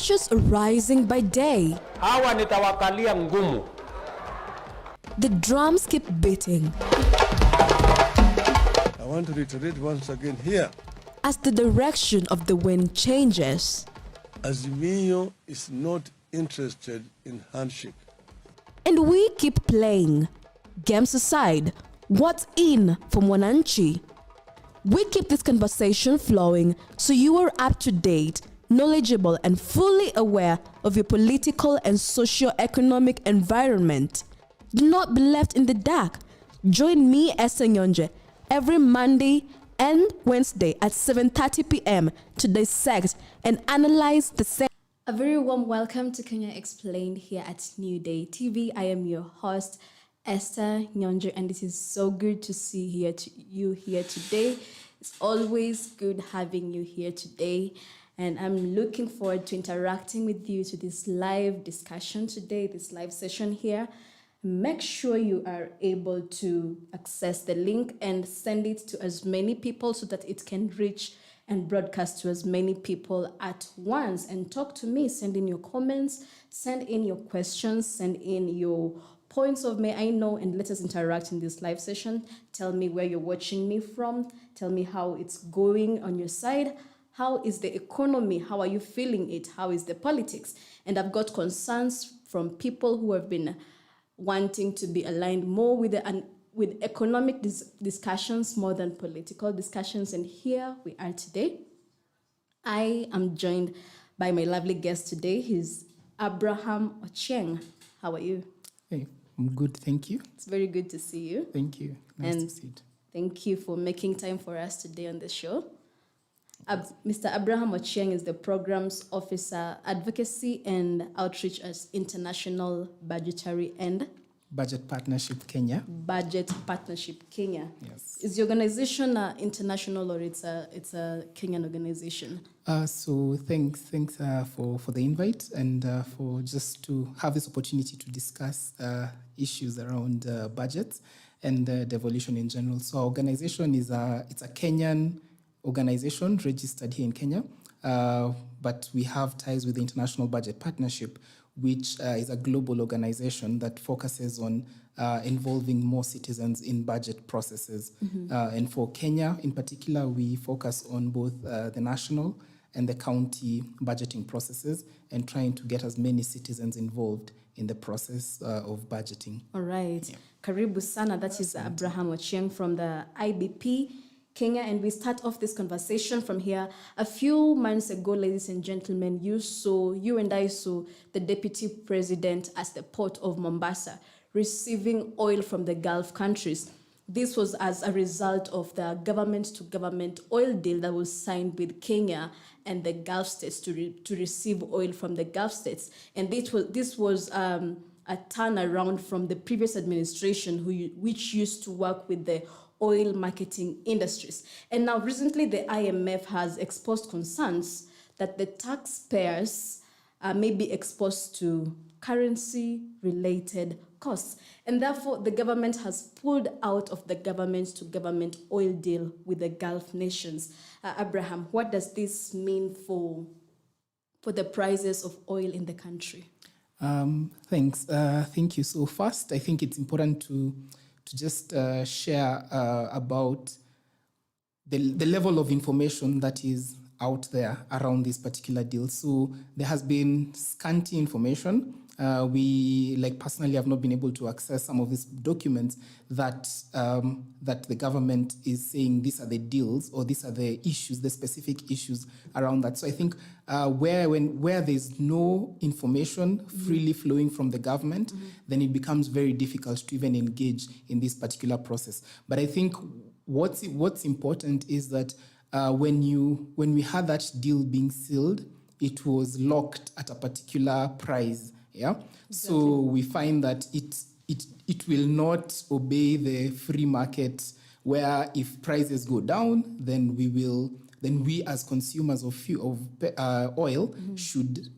Pressures rising by day. Hawa nitawakalia ngumu. The drums keep beating. I want to reiterate once again here. As the direction of the wind changes. Azimio is not interested in handshake. And we keep playing. Games aside, what's in for Mwananchi? We keep this conversation flowing so you are up to date, knowledgeable, and fully aware of your political and socio-economic environment. Do not be left in the dark. Join me, Esther Nyonje, every Monday and Wednesday at 7:30 p.m. to dissect and analyze the same. A very warm welcome to Kenya Explained here at New Day TV. I am your host, Esther Nyonje, and it is so good to see you here today. It's always good having you here today, and I'm looking forward to interacting with you to this live discussion today, this live session here. Make sure you are able to access the link and send it to as many people so that it can reach and broadcast to as many people at once. And talk to me, send in your comments, send in your questions, send in your points of may I know, and let us interact in this live session. Tell me where you're watching me from. Tell me how it's going on your side. How is the economy? How are you feeling it? How is the politics? And I've got concerns from people who have been wanting to be aligned more with economic discussions more than political discussions. And here we are today. I am joined by my lovely guest today. He's Abraham Ochieng. How are you? Hey, I'm good, thank you. It's very good to see you. Thank you. Nice to see you. Thank you for making time for us today on the show. Mr. Abraham Ochieng is the Programs Officer, Advocacy and Outreach at International Budgetary and Budget Partnership Kenya. Budget Partnership Kenya. Yes. Is the organization international or it's a Kenyan organization? So thanks for the invite and for just to have this opportunity to discuss issues around budgets and devolution in general. So our organization it's a Kenyan organization registered here in Kenya, but we have ties with the International Budget Partnership, which is a global organization that focuses on involving more citizens in budget processes. Mm-hmm. And for Kenya in particular, we focus on both the national and the county budgeting processes and trying to get as many citizens involved in the process of budgeting. All right. Yeah. Karibu sana. That is Abraham Ochieng from the IBP Kenya, and we start off this conversation from here. A few months ago, ladies and gentlemen, you and I saw the deputy president at the port of Mombasa receiving oil from the Gulf countries. This was as a result of the government-to-government oil deal that was signed with Kenya and the Gulf states to receive oil from the Gulf states. And this was a turnaround from the previous administration which used to work with the oil marketing industries. And now recently the IMF has exposed concerns that the taxpayers may be exposed to currency-related costs. And therefore the government has pulled out of the government-to-government oil deal with the Gulf nations. Abraham, what does this mean for the prices of oil in the country? Thanks. Thank you. So first, I think it's important to just share about the level of information that is out there around this particular deal. So there has been scanty information. We, personally, have not been able to access some of these documents that the government is saying these are the deals or these are the issues, the specific issues around that. So I think where there's no information freely flowing from the government, then it becomes very difficult to even engage in this particular process. But I think what's important is that when we had that deal being sealed, it was locked at a particular price. Yeah. Exactly. So we find that it will not obey the free market, where if prices go down, then we as consumers of oil should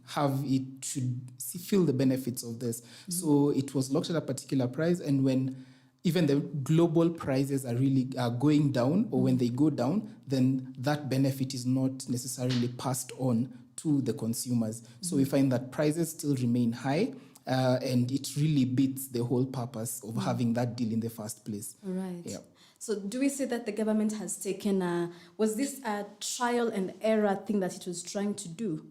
feel the benefits of this. Mm-hmm. So it was locked at a particular price, and when even the global prices are going down, or when they go down, then that benefit is not necessarily passed on to the consumers. So we find that prices still remain high, and it really beats the whole purpose of having that deal in the first place. Right. Yeah. So do we say that the government has taken was this a trial and error thing that it was trying to do?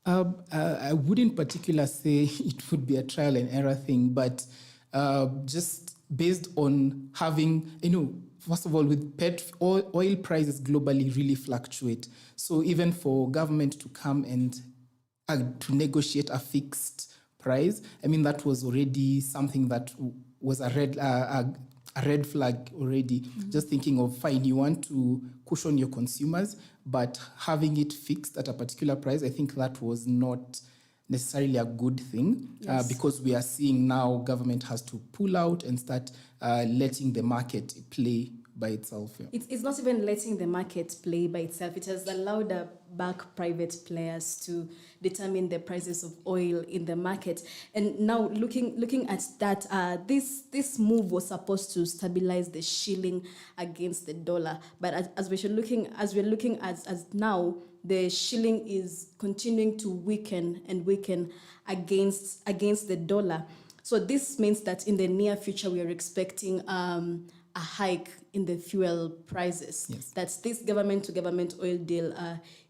I wouldn't particularly say it would be a trial and error thing, but just based on having, first of all, with oil prices globally really fluctuate. So even for government to come and to negotiate a fixed price, that was already something that was a red flag already. Just thinking of, fine, you want to cushion your consumers, but having it fixed at a particular price, I think that was not necessarily a good thing. Yes. Because we are seeing now government has to pull out and start letting the market play by itself. Yeah. It's not even letting the market play by itself. It has allowed back private players to determine the prices of oil in the market. And now looking at that, this move was supposed to stabilize the shilling against the dollar. But as we're looking at now, the shilling is continuing to weaken against the dollar. So this means that in the near future we are expecting a hike in the fuel prices. Yes. That this government-to-government oil deal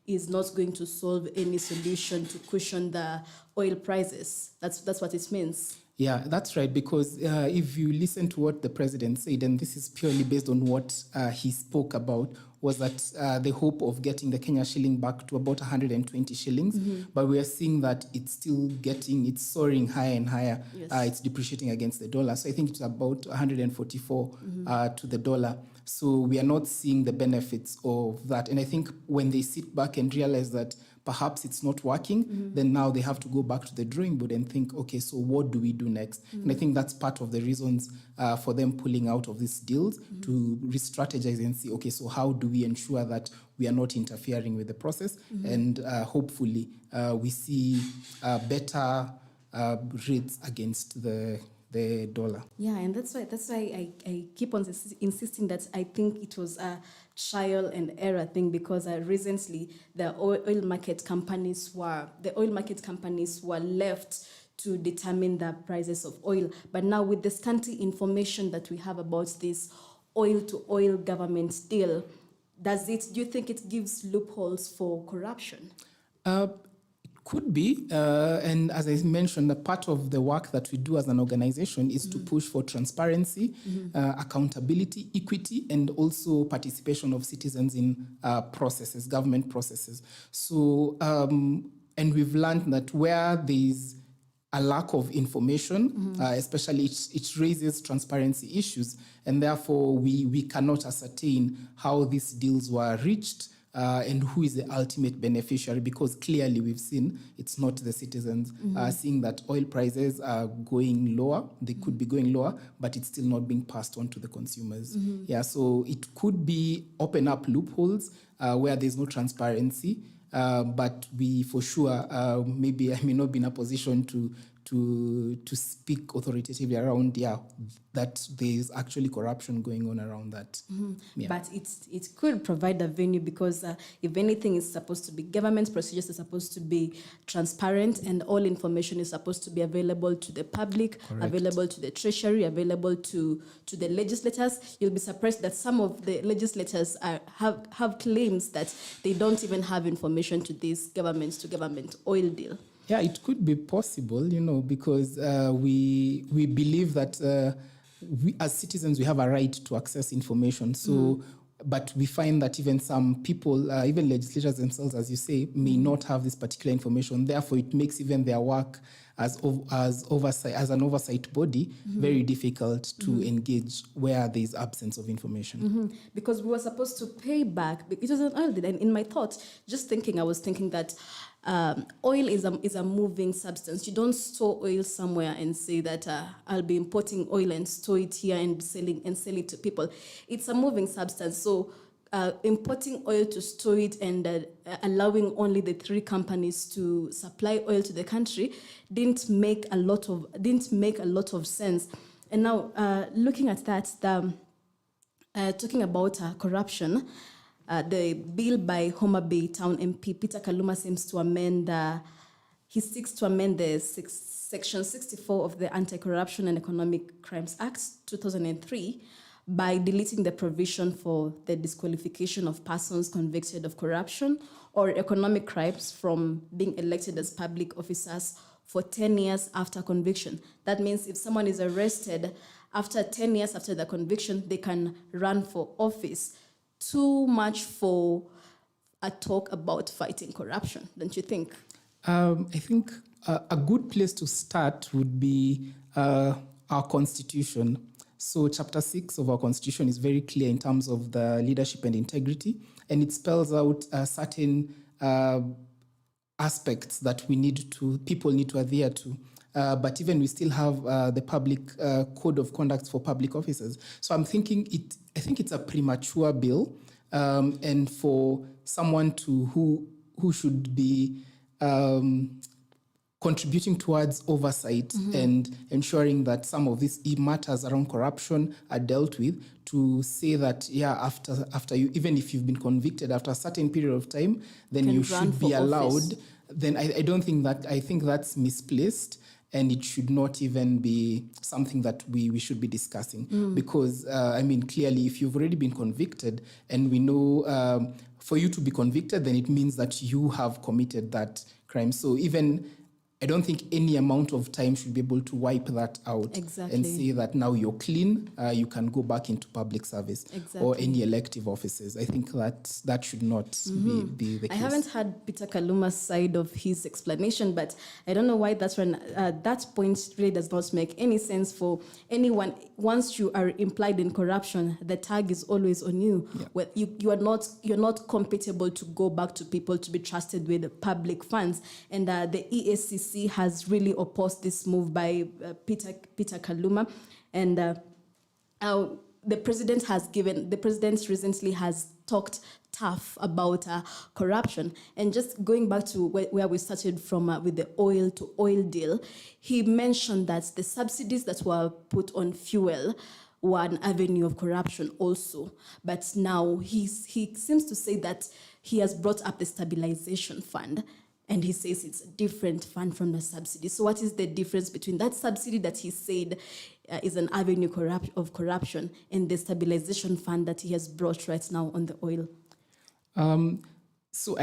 is not going to solve any solution to cushion the oil prices. That's what it means. Yeah, that's right, because if you listen to what the president said, and this is purely based on what he spoke about, was that the hope of getting the Kenya shilling back to about 120 shillings, but we are seeing that it's soaring higher and higher. Yes. It's depreciating against the dollar. So I think it's about 144 to the dollar. So we are not seeing the benefits of that. And I think when they sit back and realize that perhaps it's not working, then now they have to go back to the drawing board and think, okay, so what do we do next? And I think that's part of the reasons for them pulling out of these deals, to re-strategize and see, okay, so how do we ensure that we are not interfering with the process? And hopefully we see better rates against the dollar. Yeah, and that's why I keep on insisting that I think it was a trial and error thing, because recently the oil market companies were left to determine the prices of oil. But now with the scanty information that we have about this oil-to-oil government deal, do you think it gives loopholes for corruption? Could be, and as I mentioned, a part of the work that we do as an organization is to push for transparency, accountability, equity, and also participation of citizens in government processes. So, and we've learned that where there's a lack of information, especially it raises transparency issues, and therefore we cannot ascertain how these deals were reached, and who is the ultimate beneficiary, because clearly we've seen it's not the citizens. Seeing that oil prices are going lower, they could be going lower, but it's still not being passed on to the consumers. Yeah, so it could be open up loopholes where there's no transparency, but we for sure, maybe I may not be in a position to speak authoritatively around, that there's actually corruption going on around that. Yeah. But it could provide a venue, because if anything is supposed to be, government procedures are supposed to be transparent, and all information is supposed to be available to the public, Correct. available to the treasury, available to the legislators. You'll be surprised that some of the legislators have claims that they don't even have information to this government-to-government oil deal. Yeah, it could be possible, because we believe that we as citizens, we have a right to access information. So, but we find that even some people, even legislators themselves, as you say, may not have this particular information. Therefore, it makes even their work as an oversight body very difficult to engage where there is absence of information. Because we were supposed to pay back. It was an oil deal, and in my thoughts, I was thinking that oil is a moving substance. You don't store oil somewhere and say that I'll be importing oil and store it here and sell it to people. It's a moving substance. So importing oil to store it and allowing only the 3 companies to supply oil to the country didn't make a lot of sense. And now looking at that, talking about corruption. the bill by Homa Bay Town MP Peter Kaluma seems to amend. He seeks to amend the Section 64 of the Anti-Corruption and Economic Crimes Act 2003 by deleting the provision for the disqualification of persons convicted of corruption or economic crimes from being elected as public officers for 10 years after conviction. That means if someone is arrested after 10 years after the conviction, they can run for office. Too much for a talk about fighting corruption, don't you think? I think a good place to start would be our constitution. So Chapter 6 of our constitution is very clear in terms of the leadership and integrity, and it spells out certain aspects that people need to adhere to. But even we still have the public code of conduct for public officers. So I think it's a premature bill, and for someone who should be contributing towards oversight and ensuring that some of these matters around corruption are dealt with, to say that, after you, even if you've been convicted after a certain period of time, then you should be allowed. Office. Then I don't think that, I think that's misplaced, and it should not even be something that we should be discussing. Because, clearly, if you've already been convicted, and we know for you to be convicted, then it means that you have committed that crime. So even, I don't think any amount of time should be able to wipe that out. Exactly. And say that now you're clean, you can go back into public service. Exactly. Or any elective offices. I think that should not be the case. I haven't heard Peter Kaluma's side of his explanation, but I don't know why that's when that point really does not make any sense for anyone. Once you are implied in corruption, the tag is always on you. Yeah. Well, you're not compatible to go back to people to be trusted with public funds, and the EACC has really opposed this move by Peter Kaluma, and the president recently has talked tough about corruption. And just going back to where we started from with the oil to oil deal, he mentioned that the subsidies that were put on fuel were an avenue of corruption also. But now he seems to say that he has brought up the stabilization fund, and he says it's a different fund from the subsidy. So what is the difference between that subsidy that he said is an avenue of corruption and the stabilization fund that he has brought right now on the oil? So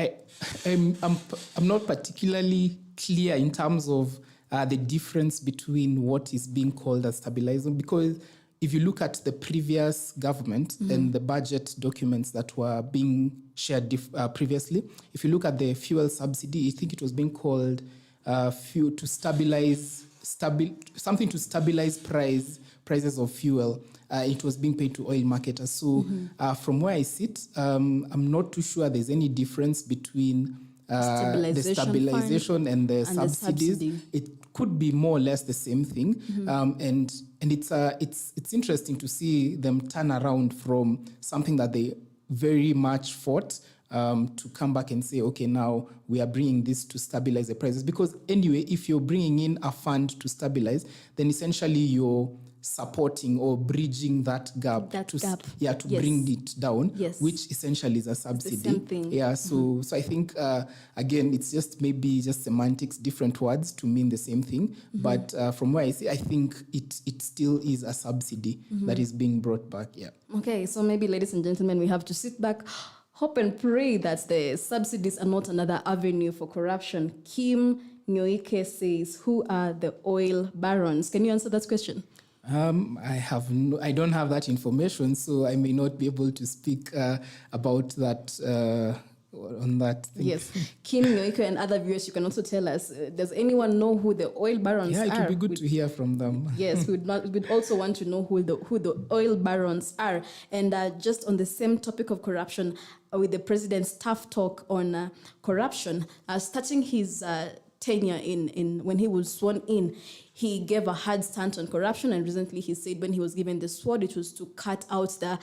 I'm not particularly clear in terms of the difference between what is being called a stabilization, because if you look at the previous government and the budget documents that were being shared previously, if you look at the fuel subsidy, I think it was being called something to stabilize prices of fuel. It was being paid to oil marketers. So from where I sit, I'm not too sure there's any difference between the stabilization and the subsidies. It could be more or less the same thing. And it's interesting to see them turn around from something that they very much fought to come back and say, okay, now we are bringing this to stabilize the prices. Because anyway, if you're bringing in a fund to stabilize, then essentially you're supporting or bridging that gap to bring it down, which essentially is a subsidy. It's the same thing. Yeah, so I think again, it's just maybe just semantics, different words to mean the same thing. But from where I see, I think it still is a subsidy that is being brought back. Yeah. Okay, so maybe, ladies and gentlemen, we have to sit back, hope and pray that the subsidies are not another avenue for corruption. Kim Nyoike says, who are the oil barons? Can you answer that question? I don't have that information, so I may not be able to speak about that on that thing. Yes. Kim Nyoike and other viewers, you can also tell us, does anyone know who the oil barons are? Yeah, it would be good to hear from them. Yes, we'd also want to know who the oil barons are. And just on the same topic of corruption, with the president's tough talk on corruption, starting his tenure in when he was sworn in, he gave a hard stance on corruption, and recently he said when he was given the sword, it was to cut out the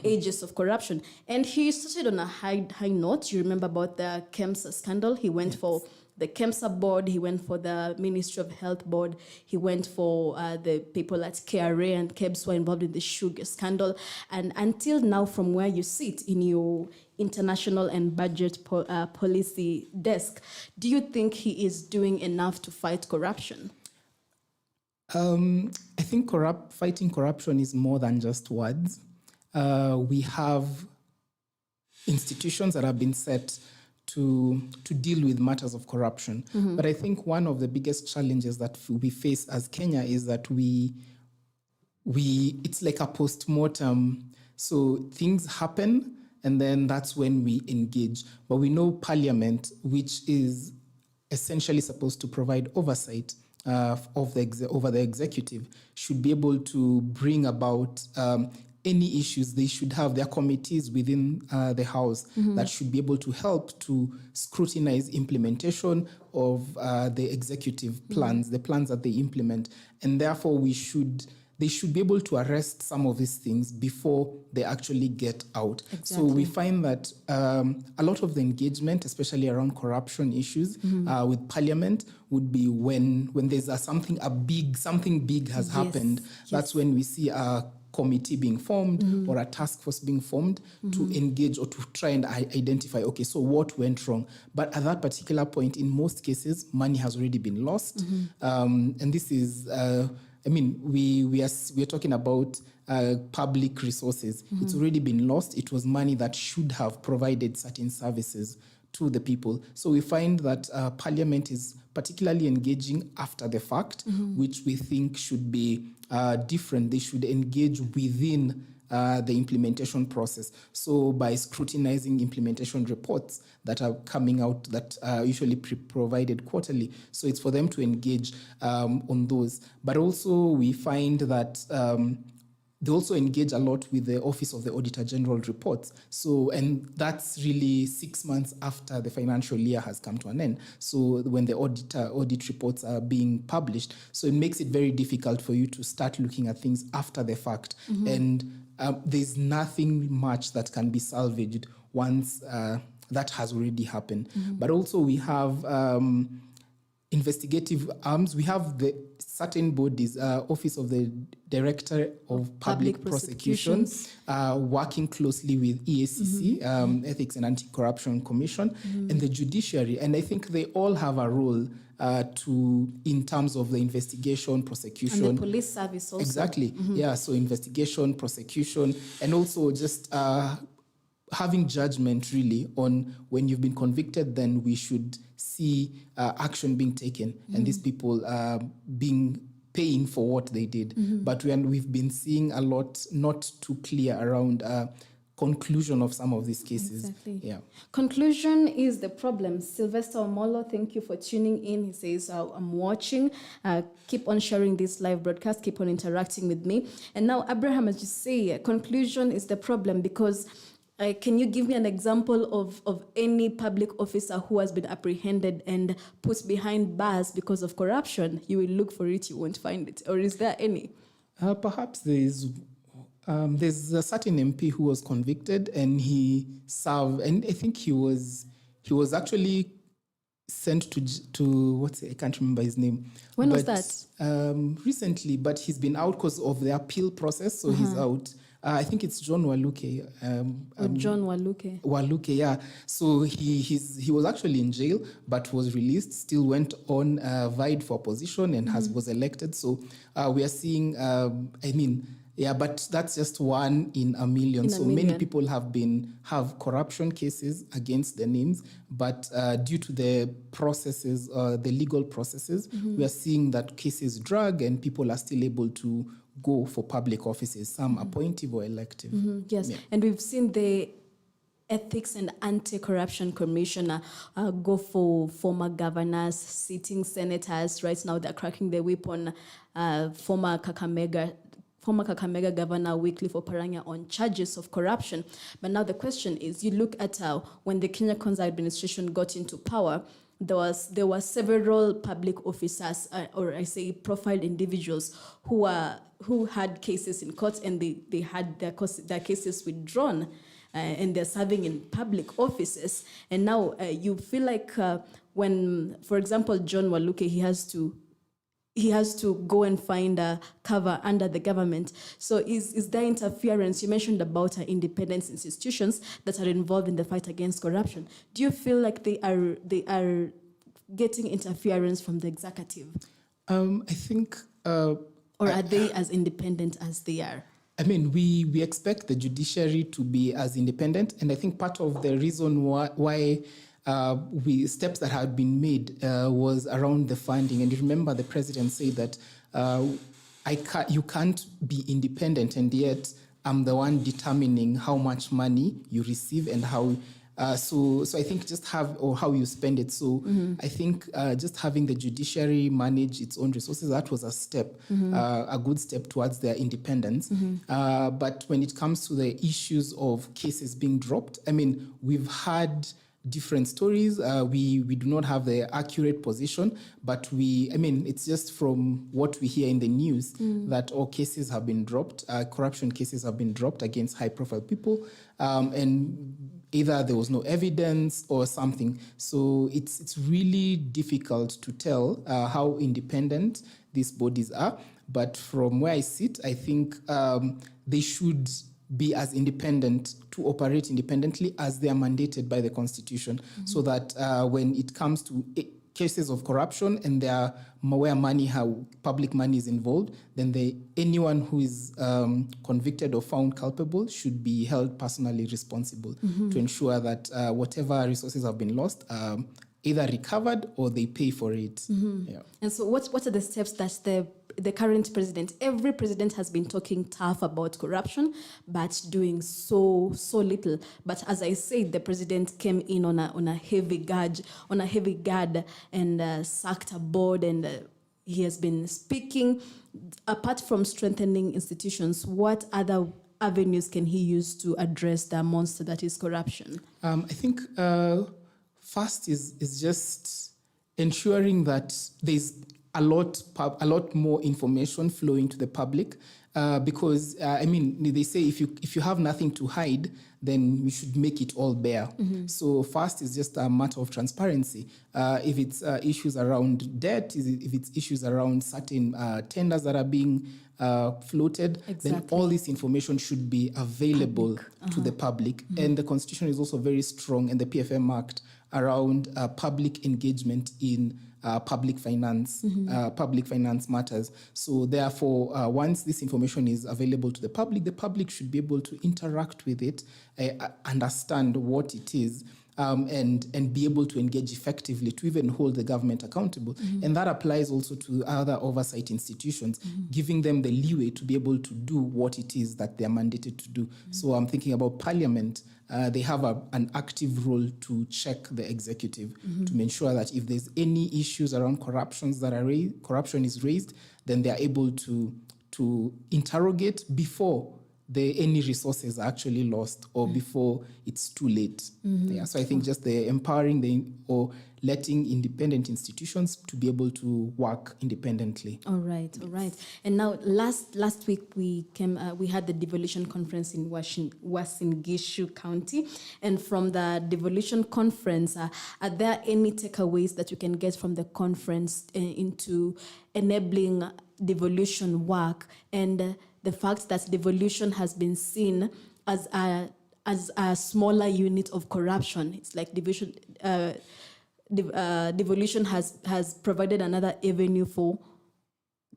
edges of corruption. And he started on a high note. You remember about the KEMSA scandal? He went for the KEMSA board, he went for the Ministry of Health board, he went for the people at KRA and KEBS who were involved in the sugar scandal. And until now, from where you sit in your international and budget policy desk, do you think he is doing enough to fight corruption? I think fighting corruption is more than just words. We have institutions that have been set to deal with matters of corruption. But I think one of the biggest challenges that we face as Kenya is that it's like a post-mortem. So things happen, and then that's when we engage. But we know Parliament, which is essentially supposed to provide oversight over the executive, should be able to bring about any issues. They should have their committees within the House that should be able to help to scrutinize implementation of the executive plans, the plans that they implement. And therefore, they should be able to arrest some of these things before they actually get out. Exactly. So we find that a lot of the engagement, especially around corruption issues with Parliament, would be when there's something big has happened. That's when we see a committee being formed or a task force being formed to engage or to try and identify, okay, so what went wrong? But at that particular point, in most cases, money has already been lost. And this is... we are talking about public resources. It's already been lost. It was money that should have provided certain services to the people. So we find that Parliament is particularly engaging after the fact, which we think should be different. They should engage within the implementation process. So by scrutinizing implementation reports that are coming out that are usually provided quarterly. So it's for them to engage on those. But also we find that they also engage a lot with the Office of the Auditor General reports. So, and that's really 6 months after the financial year has come to an end. So when the audit reports are being published, so it makes it very difficult for you to start looking at things after the fact. And there's nothing much that can be salvaged once that has already happened. But also we have investigative arms. We have the certain bodies, Office of the Director of Public Prosecutions, working closely with EACC, Ethics and Anti-Corruption Commission, and the judiciary. And I think they all have a role in terms of the investigation, prosecution. And the police service also. Exactly. Yeah, so investigation, prosecution, and also just having judgment really on when you've been convicted, then we should see action being taken and these people paying for what they did. But we've been seeing a lot not too clear around conclusion of some of these cases. Exactly. Yeah. Conclusion is the problem. Sylvester Omolo, thank you for tuning in. He says, I'm watching. Keep on sharing this live broadcast. Keep on interacting with me. And now, Abraham, as you say, conclusion is the problem because can you give me an example of any public officer who has been apprehended and put behind bars because of corruption? You will look for it, you won't find it. Or is there any? Perhaps there's a certain MP who was convicted and he served, and I think he was actually sent to I can't remember his name. When was that? Recently, but he's been out because of the appeal process, so he's out. I think it's John Waluke. John Waluke. Waluke, yeah. So he was actually in jail, but was released. Still went on, vied for position, and was elected. So we are seeing. But that's just one in a million. Many people have corruption cases against their names, but due to the processes, the legal processes, we are seeing that cases drag, and people are still able to go for public offices, some appointive or elective. Yes, yeah. And we've seen the Ethics and Anti-Corruption Commissioner go for former governors, sitting senators. Right now, they're cracking the whip on former Kakamega Governor Wycliffe Oparanya on charges of corruption. But now the question is, you look at when the Kenya Kwanza administration got into power, there were several public officers, or I say profiled individuals, who had cases in court, and they had their cases withdrawn, and they're serving in public offices. And now you feel like when, for example, John Waluke, he has to go and find a cover under the government. So is there interference? You mentioned about independent institutions that are involved in the fight against corruption. Do you feel like they are getting interference from the executive? I think... or are they as independent as they are? I mean, we expect the judiciary to be as independent, and I think part of the reason why steps that had been made was around the funding. And you remember the president said that you can't be independent, and yet I'm the one determining how much money you receive and how. So I think just how you spend it. So I think just having the judiciary manage its own resources, that was a step, a good step towards their independence. But when it comes to the issues of cases being dropped, I mean, we've had different stories. We do not have the accurate position, but it's just from what we hear in the news that all cases have been dropped, corruption cases have been dropped against high-profile people, and either there was no evidence or something. So it's really difficult to tell how independent these bodies are. But from where I sit, I think they should be as independent, to operate independently as they are mandated by the Constitution, so that when it comes to cases of corruption and where public money is involved, then anyone who is convicted or found culpable should be held personally responsible to ensure that whatever resources have been lost either recovered or they pay for it. Yeah. And so what are the steps that the current president, every president has been talking tough about corruption, but doing so little. But as I said, the president came in on a heavy guard and sacked a board, and he has been speaking. Apart from strengthening institutions, what other avenues can he use to address the monster that is corruption? I think first is just ensuring that there's a lot more information flowing to the public, because they say if you have nothing to hide, then we should make it all bare. So first is just a matter of transparency. If it's issues around debt, if it's issues around certain tenders that are being floated, then all this information should be available to the public. And the Constitution is also very strong, and the PFM Act, around public engagement in public finance matters. So therefore, once this information is available to the public should be able to interact with it, understand what it is, and be able to engage effectively to even hold the government accountable. And that applies also to other oversight institutions, giving them the leeway to be able to do what it is that they're mandated to do. So I'm thinking about Parliament. They have an active role to check the executive to ensure that if there's any issues around corruption is raised, then they're able to interrogate before any resources are actually lost or before it's too late. Yeah, so I think just the empowering or letting independent institutions to be able to work independently. All right. And now, last week we had the devolution conference in Uasin Gishu County, and from the devolution conference, are there any takeaways that you can get from the conference into enabling devolution work, and the fact that devolution has been seen as a smaller unit of corruption? It's like devolution has provided another avenue for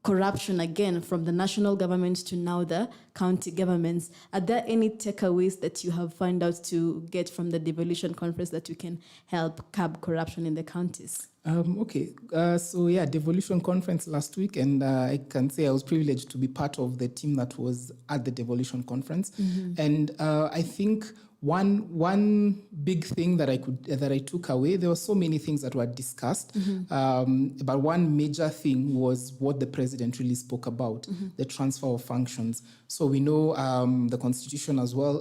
corruption, again, from the national government to now the county governments. Are there any takeaways that you have found out to get from the devolution conference that you can help curb corruption in the counties? Devolution conference last week, and I can say I was privileged to be part of the team that was at the devolution conference. And I think one big thing that I took away, there were so many things that were discussed, but one major thing was what the president really spoke about, the transfer of functions. So we know the Constitution as well,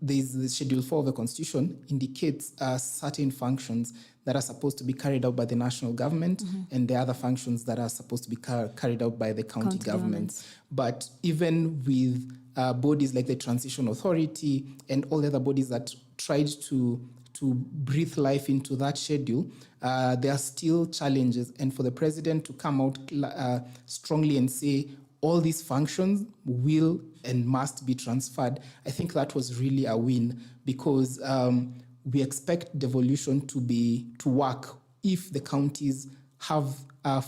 the Schedule 4 of the Constitution indicates certain functions that are supposed to be carried out by the national government, and the other functions that are supposed to be carried out by the county governments. But even with bodies like the Transition Authority and all the other bodies that tried to to breathe life into that schedule, there are still challenges. And for the president to come out strongly and say all these functions will and must be transferred, I think that was really a win, because we expect devolution to work if the counties have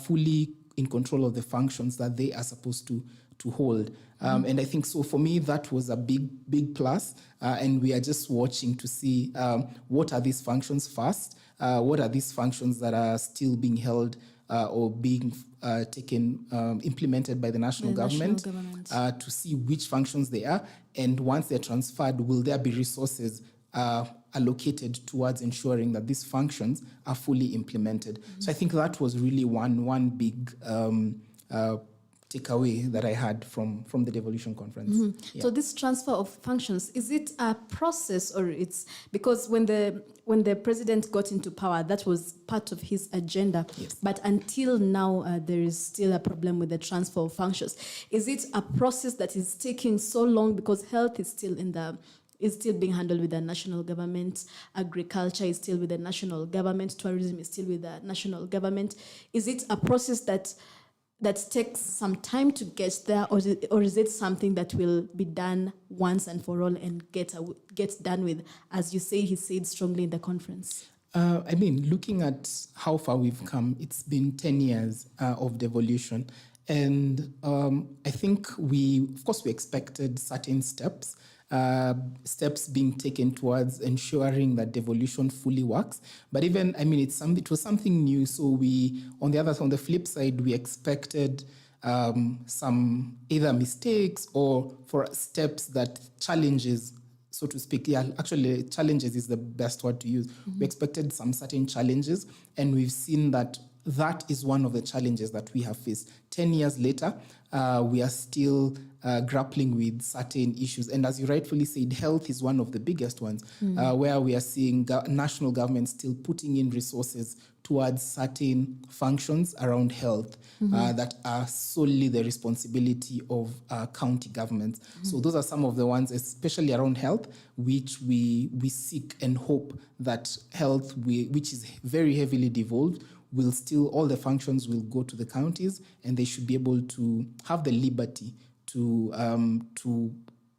fully in control of the functions that they are supposed to hold. And I think so for me, that was a big plus. And we are just watching to see what are these functions first, what are these functions that are still being held or being implemented by the national government, to see which functions they are. And once they're transferred, will there be resources allocated towards ensuring that these functions are fully implemented? So I think that was really one big takeaway that I had from the devolution conference. So this transfer of functions, is it a process, or it's because when the president got into power, that was part of his agenda, but until now there is still a problem with the transfer of functions. Is it a process that is taking so long because health is still being handled with the national government, agriculture is still with the national government, tourism is still with the national government? Is it a process that takes some time to get there, or is it something that will be done once and for all and get done with, as you say, he said strongly in the conference? I mean, looking at how far we've come, it's been 10 years of devolution. And I think we expected certain steps being taken towards ensuring that devolution fully works. But even, I mean, it was something new. So on the flip side, we expected some either mistakes or for steps that challenges, so to speak. Yeah, actually, challenges is the best word to use. We expected some certain challenges, and we've seen that is one of the challenges that we have faced. 10 years later, we are still grappling with certain issues. And as you rightfully said, health is one of the biggest ones, where we are seeing national government still putting in resources towards certain functions around health that are solely the responsibility of county governments. So those are some of the ones, especially around health, which we seek and hope that health, which is very heavily devolved, all the functions will go to the counties, and they should be able to have the liberty to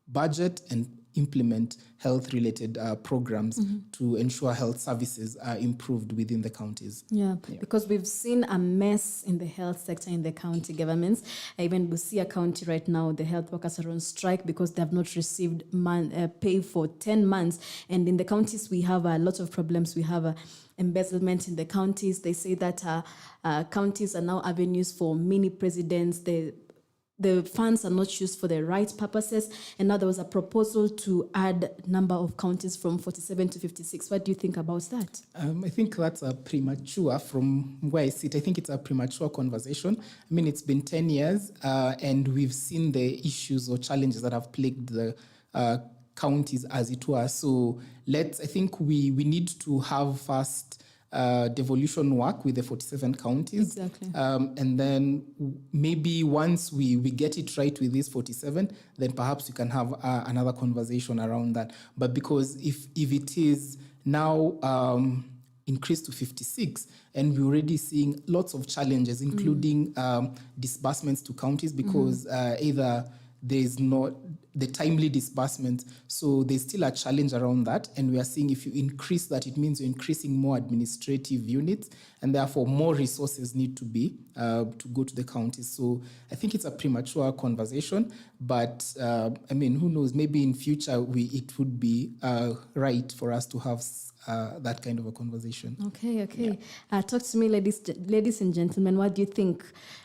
budget and implement health-related programs to ensure health services are improved within the counties. Yeah, because we've seen a mess in the health sector in the county governments. Even Busia County right now, the health workers are on strike because they have not received pay for 10 months. And in the counties, we have a lot of problems. We have embezzlement in the counties. They say that counties are now avenues for mini presidents. The funds are not used for the right purposes. And now there was a proposal to add number of counties from 47 to 56. What do you think about that? I think that's a premature, from where I sit, I think it's a premature conversation. I mean, it's been 10 years and we've seen the issues or challenges that have plagued the counties, as it were. So I think we need to have first devolution work with the 47 counties. Exactly. And then maybe once we get it right with these 47, then perhaps we can have another conversation around that. But because if it is now increased to 56, and we're already seeing lots of challenges, including disbursements to counties, because either there is not the timely disbursement. So there's still a challenge around that. And we are seeing if you increase that, it means you're increasing more administrative units, and therefore more resources need to be to go to the counties. So I think it's a premature conversation, but I mean, who knows, maybe in future it would be right for us to have that kind of a conversation. Okay. Yeah. Talk to me, ladies and gentlemen. What do you think?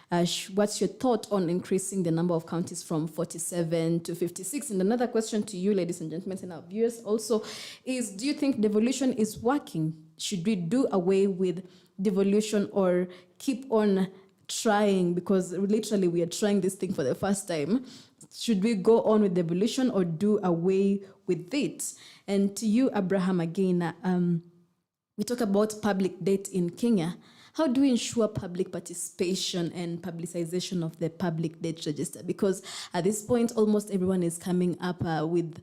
What's your thought on increasing the number of counties from 47 to 56? And another question to you, ladies and gentlemen, and our viewers also, is do you think devolution is working? Should we do away with devolution or keep on trying? Because literally we are trying this thing for the first time. Should we go on with devolution or do away with it? And to you, Abraham, again, we talk about public debt in Kenya. How do we ensure public participation and publicization of the public debt register? Because at this point, almost everyone is coming up with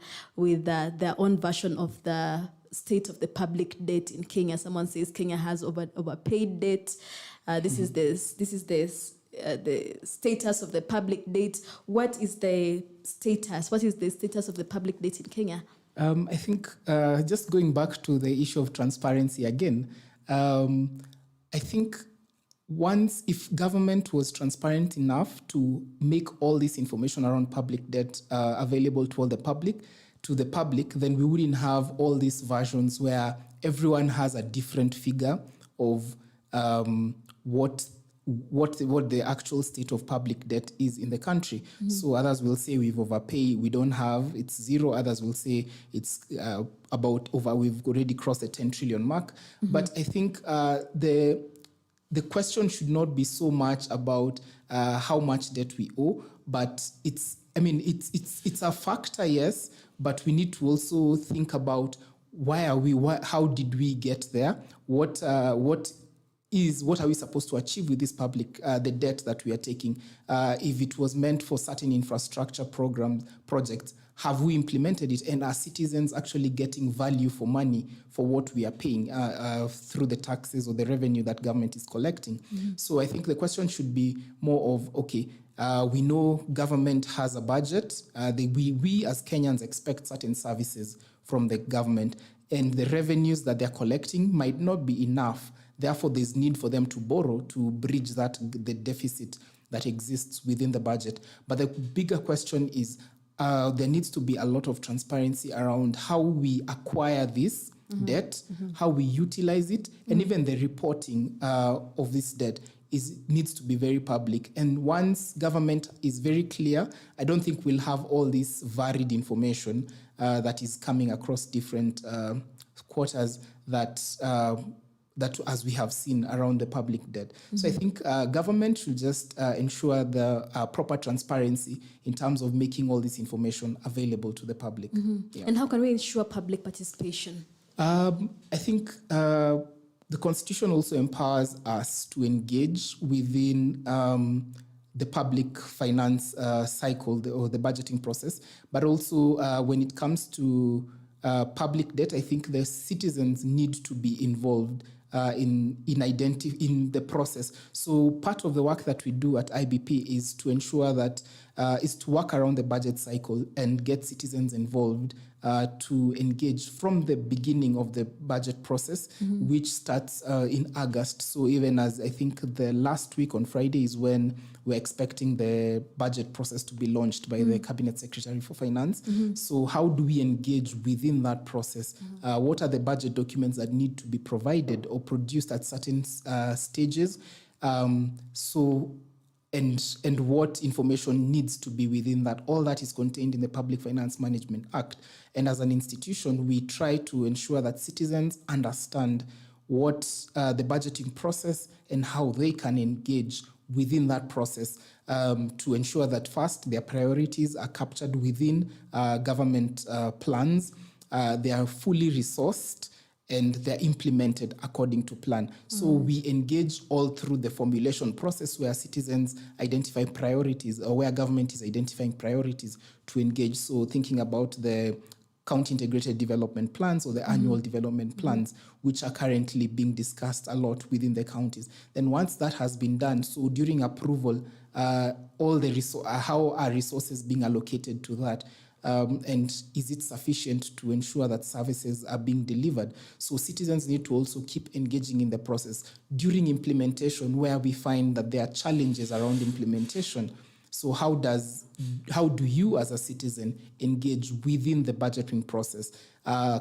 their own version of the state of the public debt in Kenya. Someone says Kenya has overpaid debt. This is the status of the public debt. What is the status? What is the status of the public debt in Kenya? I think just going back to the issue of transparency again, I think if government was transparent enough to make all this information around public debt available to the public, then we wouldn't have all these versions where everyone has a different figure of what the actual state of public debt is in the country. Mm-hmm. So others will say we've overpaid, we don't have, it's zero. Others will say it's about over, we've already crossed the 10 trillion mark. Mm-hmm. But I think the question should not be so much about how much debt we owe, but it's a factor, yes, but we need to also think about how did we get there? What are we supposed to achieve with this the debt that we are taking? If it was meant for certain infrastructure projects, have we implemented it? And are citizens actually getting value for money for what we are paying through the taxes or the revenue that government is collecting? Mm-hmm. So I think the question should be more of, okay, we know government has a budget. We as Kenyans expect certain services from the government, and the revenues that they're collecting might not be enough. Therefore, there's need for them to borrow to bridge the deficit that exists within the budget. But the bigger question is there needs to be a lot of transparency around how we acquire this mm-hmm. debt, mm-hmm. how we utilize it, mm-hmm. and even the reporting of this debt needs to be very public. And once government is very clear, I don't think we'll have all this varied information that is coming across different quarters that as we have seen around the public debt. Mm-hmm. So I think government should just ensure the proper transparency in terms of making all this information available to the public. Mm-hmm. Yeah. And how can we ensure public participation? I think the Constitution also empowers us to engage within the public finance cycle or the budgeting process, but also when it comes to public debt, I think the citizens need to be involved in the process. So part of the work that we do at IBP is to ensure that is to work around the budget cycle and get citizens involved to engage from the beginning of the budget process, mm-hmm. which starts in August. So even as I think the last week on Friday is when we're expecting the budget process to be launched by mm-hmm. the Cabinet Secretary for Finance. Mm-hmm. So how do we engage within that process? Mm-hmm. What are the budget documents that need to be provided or produced at certain stages? And what information needs to be within that. All that is contained in the Public Finance Management Act. And as an institution, we try to ensure that citizens understand what the budgeting process and how they can engage within that process to ensure that first, their priorities are captured within government plans, they are fully resourced, and they're implemented according to plan. So we engage all through the formulation process where citizens identify priorities or where government is identifying priorities to engage. So thinking about the county integrated development plans or the annual development plans, which are currently being discussed a lot within the counties. Then once that has been done, so during approval, all the how are resources being allocated to that? And is it sufficient to ensure that services are being delivered? So citizens need to also keep engaging in the process during implementation where we find that there are challenges around implementation. So how do you as a citizen engage within the budgeting process?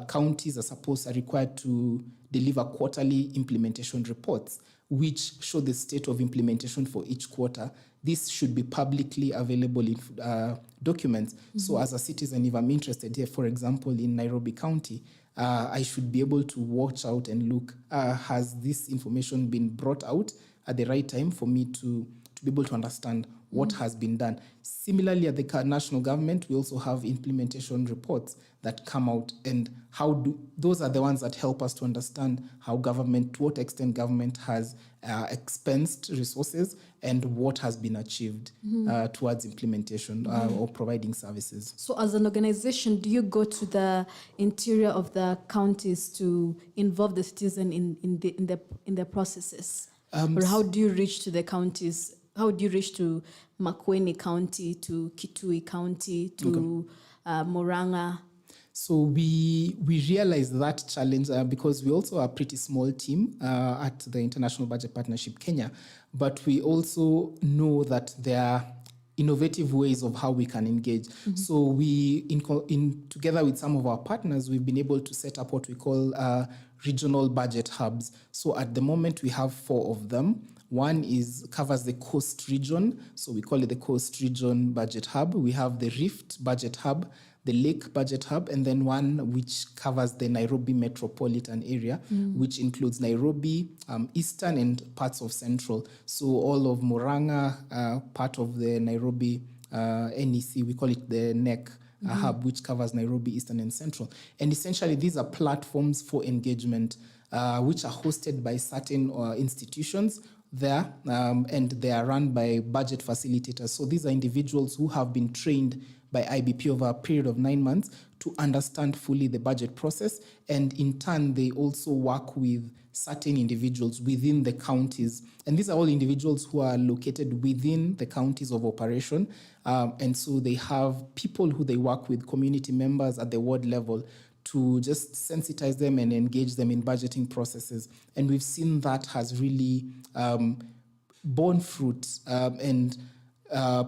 Counties are required to deliver quarterly implementation reports, which show the state of implementation for each quarter. This should be publicly available in documents. So as a citizen, if I'm interested here, for example, in Nairobi County, I should be able to watch out and look, has this information been brought out at the right time for me to be able to understand what has been done. Similarly, at the national government, we also have implementation reports that come out, and those are the ones that help us to understand how government, to what extent government has expensed resources and what has been achieved towards implementation or providing services. So as an organization, do you go to the interior of the counties to involve the citizen in the processes? Or how do you reach to the counties? How do you reach to Makueni County, to Kitui County, to Murang'a? So we realize that challenge because we also are a pretty small team at the International Budget Partnership Kenya, but we also know that there are innovative ways of how we can engage. So we, together with some of our partners, we've been able to set up what we call regional budget hubs. So at the moment, we have 4 of them. One covers the Coast Region, so we call it the Coast Region Budget Hub. We have the Rift Budget Hub, the Lake Budget Hub, and then one which covers the Nairobi metropolitan area, which includes Nairobi, Eastern, and parts of Central. So all of Murang'a, part of the Nairobi NEC, we call it the NEC hub, which covers Nairobi, Eastern, and Central. And essentially, these are platforms for engagement, which are hosted by certain institutions there, and they are run by budget facilitators. So these are individuals who have been trained by IBP over a period of 9 months to understand fully the budget process. And in turn, they also work with certain individuals within the counties. And these are all individuals who are located within the counties of operation. And so they have people who they work with, community members at the ward level, to just sensitize them and engage them in budgeting processes. And we've seen that has really borne fruit, and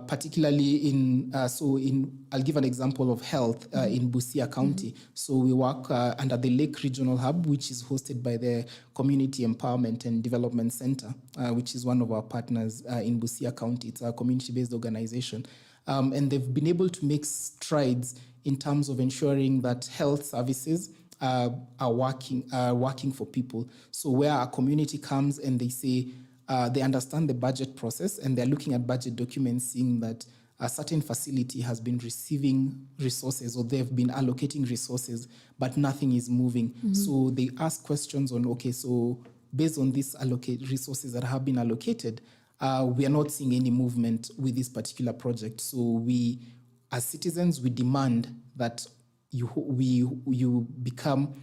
particularly I'll give an example of health in Busia County. So we work under the Lake Regional Hub, which is hosted by the Community Empowerment and Development Center, which is one of our partners in Busia County. It's a community-based organization. And they've been able to make strides in terms of ensuring that health services are working for people. So where a community comes and they say, they understand the budget process and they're looking at budget documents, seeing that a certain facility has been receiving resources or they've been allocating resources, but nothing is moving. So they ask questions on, okay, so based on these resources that have been allocated, we are not seeing any movement with this particular project. So we, as citizens, we demand that you become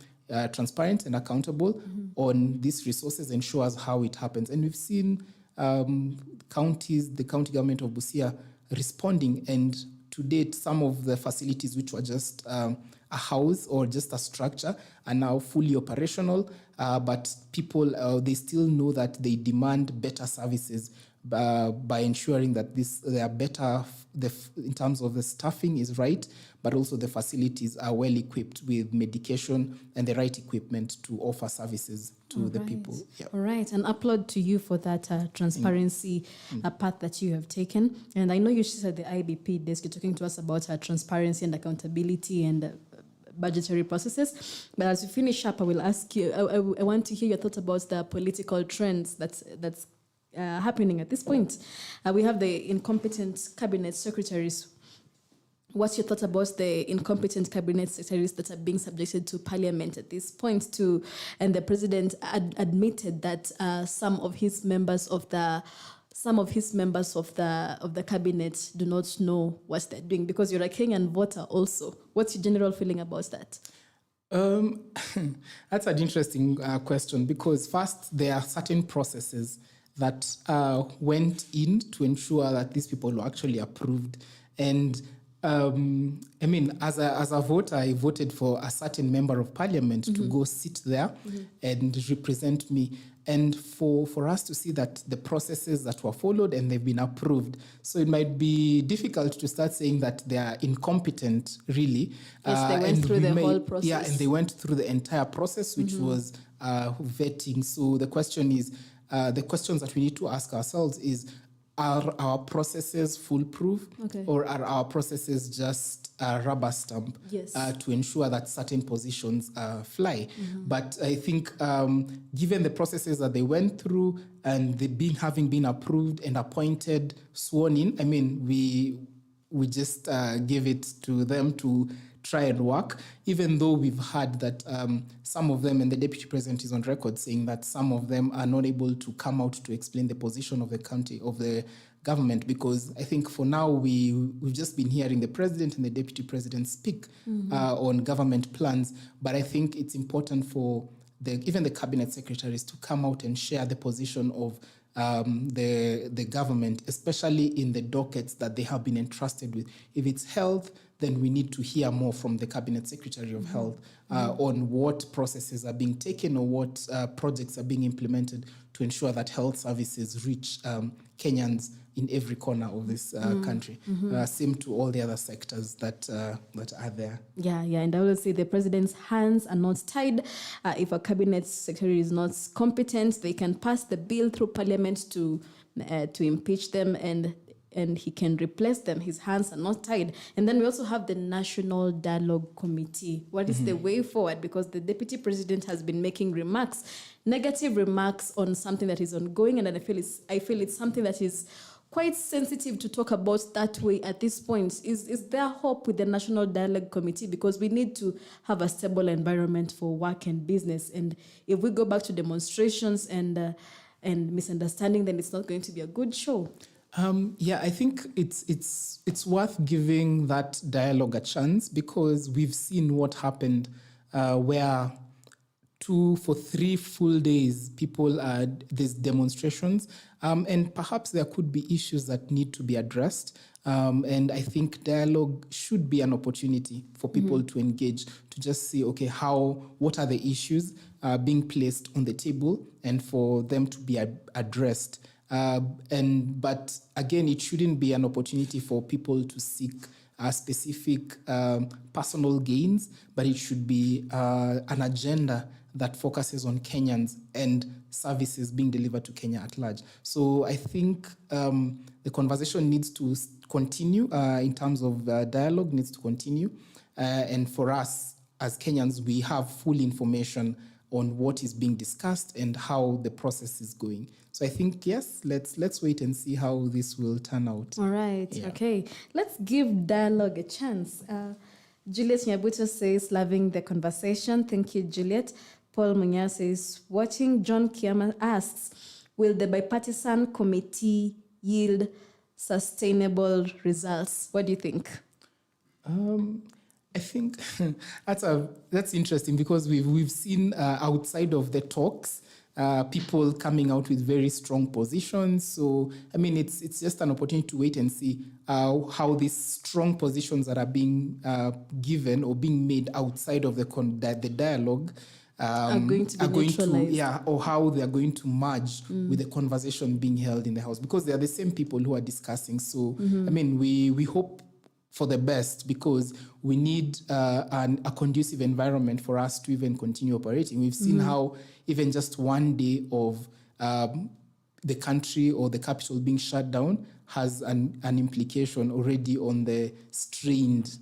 transparent and accountable on these resources and show us how it happens. And we've seen the county government of Busia responding, and to date, some of the facilities which were just a house or just a structure are now fully operational, but people, they still know that they demand better services by ensuring that they are better in terms of the staffing is right, but also the facilities are well equipped with medication and the right equipment to offer services to the people. Yeah. All right, and applaud to you for that transparency path that you have taken. And I know you said the IBP desk, you're talking to us about transparency and accountability and budgetary processes. But as we finish up, I will ask you, I want to hear your thoughts about the political trends that's happening at this point. We have the incompetent cabinet secretaries. What's your thoughts about the incompetent cabinet secretaries that are being subjected to parliament at this point too? And the president admitted that some of his members of the cabinet do not know what they're doing, because you're a Kenyan voter also. What's your general feeling about that? That's an interesting question, because first, there are certain processes that went in to ensure that these people were actually approved. And I mean, as a voter, I voted for a certain member of parliament to go sit there and represent me. And for us to see that the processes that were followed and they've been approved. So it might be difficult to start saying that they are incompetent, really. Yes, they went through the whole process. Yeah, and they went through the entire process, which was vetting. So the question is, the questions that we need to ask ourselves is, are our processes foolproof, or are our processes just a rubber stamp to ensure that certain positions fly? But I think given the processes that they went through and having been approved and appointed, sworn in, I mean, we just give it to them to try and work, even though we've heard that some of them, and the Deputy President is on record saying that some of them are not able to come out to explain the position of the government, because I think for now we've just been hearing the President and the Deputy President speak on government plans, but I think it's important for even the Cabinet Secretaries to come out and share the position of the government, especially in the dockets that they have been entrusted with. If it's health, then we need to hear more from the Cabinet Secretary of Health on what processes are being taken or what projects are being implemented to ensure that health services reach Kenyans in every corner of this country. Same to all the other sectors that are there. Yeah, and I will say the president's hands are not tied. If a cabinet secretary is not competent, they can pass the bill through parliament to impeach them, and he can replace them. His hands are not tied. And then we also have the National Dialogue Committee. What is the way forward? Because the Deputy President has been making negative remarks on something that is ongoing, and I feel it's something that is quite sensitive to talk about that way at this point. Is there hope with the National Dialogue Committee? Because we need to have a stable environment for work and business. And if we go back to demonstrations and misunderstanding, then it's not going to be a good show. I think it's worth giving that dialogue a chance, because we've seen what happened where 2 for 3 full days there's demonstrations, and perhaps there could be issues that need to be addressed, and I think dialogue should be an opportunity for people to engage, to just see, okay, what are the issues being placed on the table, and for them to be addressed. But again, it shouldn't be an opportunity for people to seek specific personal gains, but it should be an agenda that focuses on Kenyans and services being delivered to Kenya at large. So I think the conversation needs to continue in terms of dialogue needs to continue. And for us as Kenyans, we have full information on what is being discussed and how the process is going. So I think, yes, let's wait and see how this will turn out. All right. Yeah. Okay. Let's give dialogue a chance. Juliet Nyabuto says, loving the conversation. Thank you, Juliet. Paul Munya says, watching. John Kiama asks, will the bipartisan committee yield sustainable results? What do you think? I think that's interesting, because we've seen outside of the talks people coming out with very strong positions. So I mean, it's just an opportunity to wait and see how these strong positions that are being given or being made outside of the dialogue are going to or how they are going to merge with the conversation being held in the House, because they are the same people who are discussing. So I mean, we hope for the best, because we need a conducive environment for us to even continue operating. We've seen how even just one day of the country or the capital being shut down has an implication already on the strained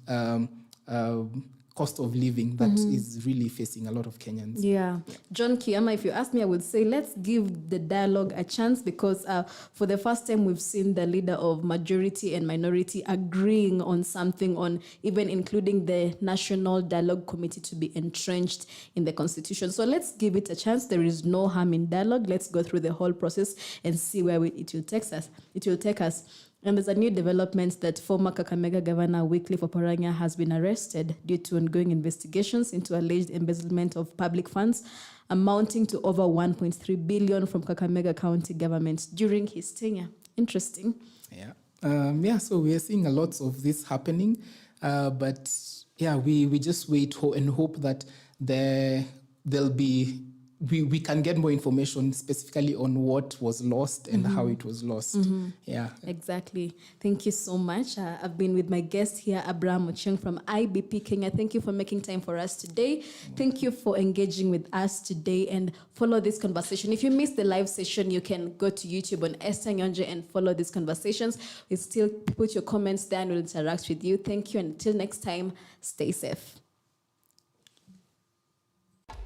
cost of living that is really facing a lot of Kenyans. Yeah. John Kiama, if you ask me, I would say let's give the dialogue a chance, because for the first time we've seen the leader of majority and minority agreeing on something, on even including the National Dialogue Committee to be entrenched in the Constitution. So let's give it a chance. There is no harm in dialogue. Let's go through the whole process and see where it will take us. And there's a new development that former Kakamega Governor Wycliffe Oparanya has been arrested due to ongoing investigations into alleged embezzlement of public funds amounting to over 1.3 billion from Kakamega County government during his tenure. Interesting. Yeah. So we are seeing a lot of this happening, but yeah, we just wait and hope that there'll be. We can get more information specifically on what was lost and how it was lost. Yeah. Exactly. Thank you so much. I've been with my guest here, Abraham Ochieng from IBP Kenya. Thank you for making time for us today. Thank you for engaging with us today, and follow this conversation. If you missed the live session, you can go to YouTube on Esther Nyonje and follow these conversations. We still put your comments there and we'll interact with you. Thank you. Until next time, stay safe.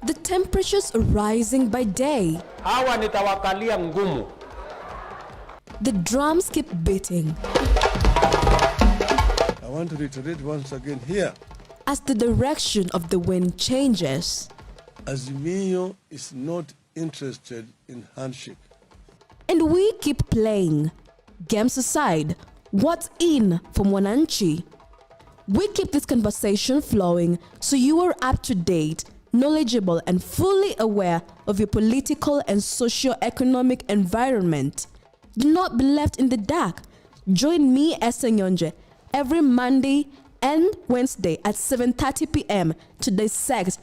The temperatures are rising by day. Hawa nitawakalia ngumu. The drums keep beating. want to reiterate once again here. As the direction of the wind changes, Azimio is not interested in handshake. and we keep playing. Games aside, what's in for Mwananchi? We keep this conversation flowing so you are up to date, knowledgeable, and fully aware of your political and socio-economic environment. Do not be left in the dark. Join me, Esenyonje, every Monday and Wednesday at 7:30 p.m. to dissect